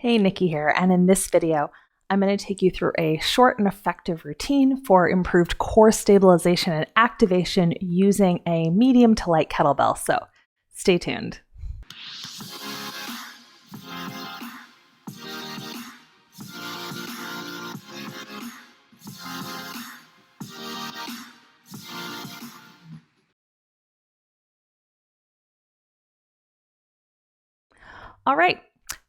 Hey, Nikki here, and in this video, I'm going to take you through a short and effective routine for improved core stabilization and activation using a medium to light kettlebell, so stay tuned. All right.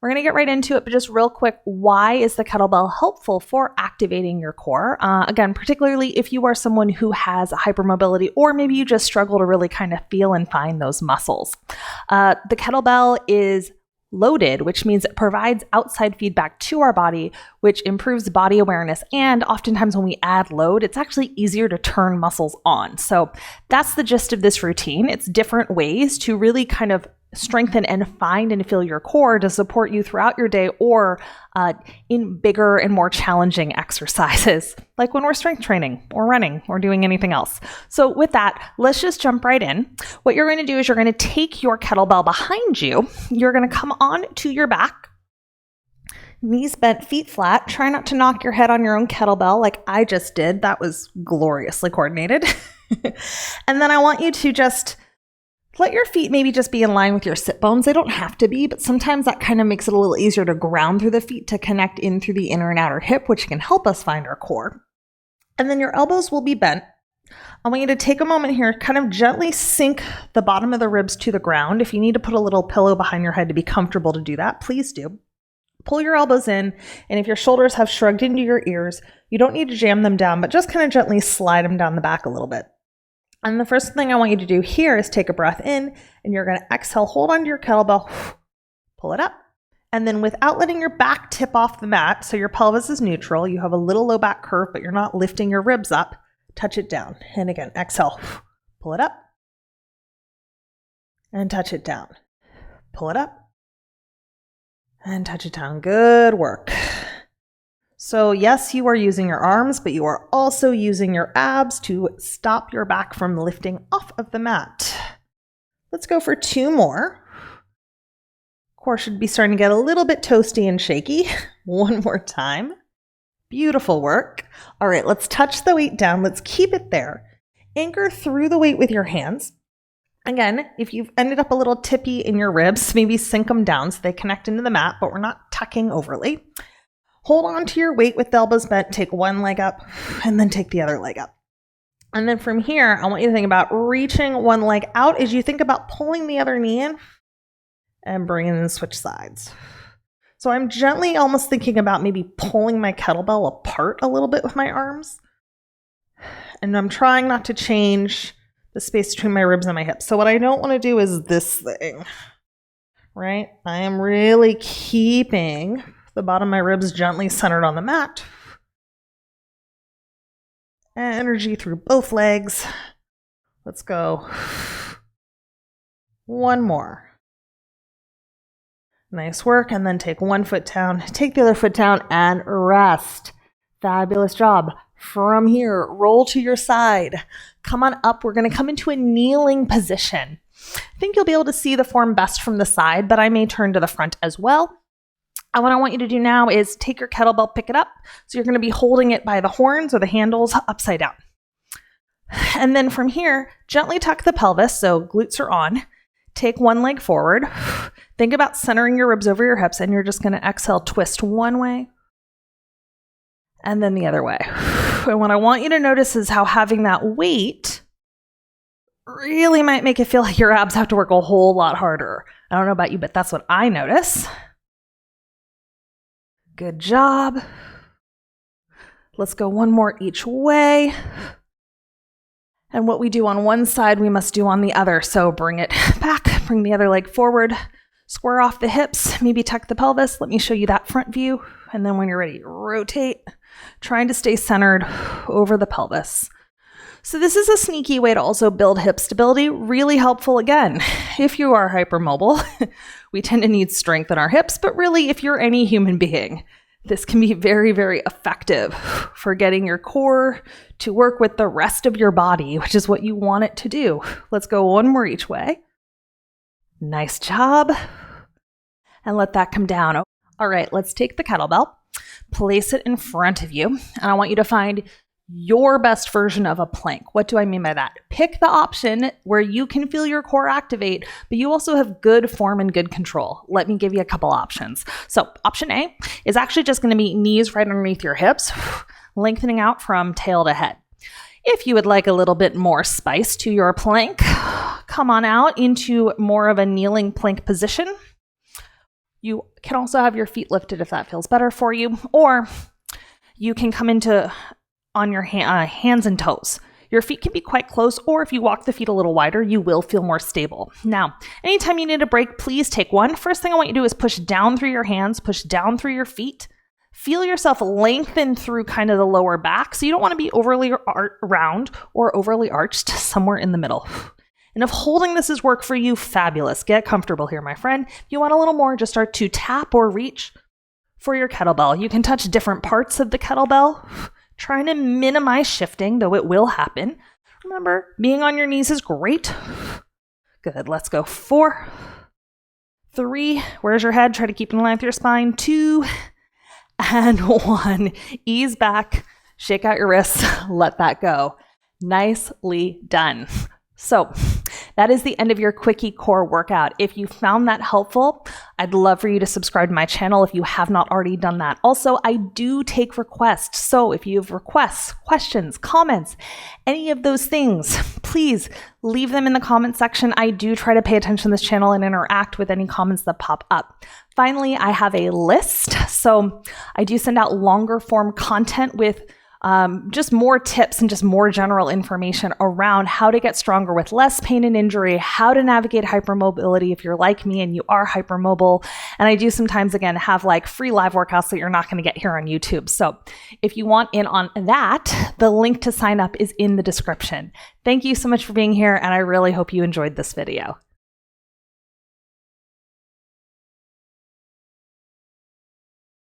We're going to get right into it, but just real quick, why is the kettlebell helpful for activating your core? Again, particularly if you are someone who has hypermobility, or maybe you just struggle to really kind of feel and find those muscles. The kettlebell is loaded, which means it provides outside feedback to our body, which improves body awareness. And oftentimes when we add load, it's actually easier to turn muscles on. So that's the gist of this routine. It's different ways to really kind of strengthen and find and feel your core to support you throughout your day, or in bigger and more challenging exercises, like when we're strength training or running or doing anything else. So with that, let's just jump right in. What you're going to do is you're going to take your kettlebell behind you. You're going to come on to your back, knees bent, feet flat. Try not to knock your head on your own kettlebell like I just did. That was gloriously coordinated. And then I want you to just let your feet maybe just be in line with your sit bones. They don't have to be, but sometimes that kind of makes it a little easier to ground through the feet to connect in through the inner and outer hip, which can help us find our core. And then your elbows will be bent. I want you to take a moment here, kind of gently sink the bottom of the ribs to the ground. If you need to put a little pillow behind your head to be comfortable to do that, please do. Pull your elbows in, and if your shoulders have shrugged into your ears, you don't need to jam them down, but just kind of gently slide them down the back a little bit. And the first thing I want you to do here is take a breath in, and you're going to exhale, hold onto your kettlebell, pull it up. And then without letting your back tip off the mat, so your pelvis is neutral, you have a little low back curve, but you're not lifting your ribs up, touch it down. And again, exhale, pull it up, and touch it down. Pull it up, and touch it down. Good work. So yes, you are using your arms, but you are also using your abs to stop your back from lifting off of the mat. Let's go for 2 more. Core should be starting to get a little bit toasty and shaky. 1 more time. Beautiful work. All right, let's touch the weight down. Let's keep it there. Anchor through the weight with your hands. Again, if you've ended up a little tippy in your ribs, maybe sink them down so they connect into the mat, but we're not tucking overly. Hold on to your weight with the elbows bent, take one leg up, and then take the other leg up. And then from here, I want you to think about reaching one leg out as you think about pulling the other knee in and bringing in, switch sides. So I'm gently almost thinking about maybe pulling my kettlebell apart a little bit with my arms. And I'm trying not to change the space between my ribs and my hips. So what I don't want to do is this thing, right? I am really keeping the bottom of my ribs gently centered on the mat. Energy through both legs. Let's go. 1 more. Nice work. And then take 1 foot down, take the other foot down, and rest. Fabulous job. From here, roll to your side. Come on up. We're going to come into a kneeling position. I think you'll be able to see the form best from the side, but I may turn to the front as well. And what I want you to do now is take your kettlebell, pick it up. So you're going to be holding it by the horns or the handles upside down. And then from here, gently tuck the pelvis, so glutes are on. Take 1 leg forward. Think about centering your ribs over your hips, and you're just going to exhale, twist one way, and then the other way. And what I want you to notice is how having that weight really might make it feel like your abs have to work a whole lot harder. I don't know about you, but that's what I notice. Good job. Let's go 1 more each way. And what we do on one side, we must do on the other. So bring it back, bring the other leg forward, square off the hips, maybe tuck the pelvis. Let me show you that front view. And then when you're ready, rotate, trying to stay centered over the pelvis. So this is a sneaky way to also build hip stability. Really helpful again. If you are hypermobile, we tend to need strength in our hips, but really if you're any human being, this can be very, very effective for getting your core to work with the rest of your body, which is what you want it to do. Let's go 1 more each way. Nice job. And let that come down. All right, let's take the kettlebell, place it in front of you, and I want you to find your best version of a plank. What do I mean by that? Pick the option where you can feel your core activate, but you also have good form and good control. Let me give you a couple options. So option A is actually just going to be knees right underneath your hips, lengthening out from tail to head. If you would like a little bit more spice to your plank, come on out into more of a kneeling plank position. You can also have your feet lifted if that feels better for you, or you can come into on your hands and toes. Your feet can be quite close, or if you walk the feet a little wider, you will feel more stable. Now, anytime you need a break, please take one. First thing I want you to do is push down through your hands, push down through your feet. Feel yourself lengthen through kind of the lower back. So you don't want to be overly round or overly arched, somewhere in the middle. And if holding this is work for you, fabulous. Get comfortable here, my friend. If you want a little more, just start to tap or reach for your kettlebell. You can touch different parts of the kettlebell, trying to minimize shifting, though it will happen. Remember, being on your knees is great. Good, let's go. 4, 3, where's your head? Try to keep in line with your spine. 2, and 1. Ease back, shake out your wrists, let that go. Nicely done. So that is the end of your quickie core workout. If you found that helpful, I'd love for you to subscribe to my channel if you have not already done that. Also, I do take requests. So if you have requests, questions, comments, any of those things, please leave them in the comment section. I do try to pay attention to this channel and interact with any comments that pop up. Finally, I have a list. So I do send out longer form content with just more tips and just more general information around how to get stronger with less pain and injury, how to navigate hypermobility if you're like me and you are hypermobile. And I do sometimes, again, have like free live workouts that you're not going to get here on YouTube. So if you want in on that, the link to sign up is in the description. Thank you so much for being here, and I really hope you enjoyed this video.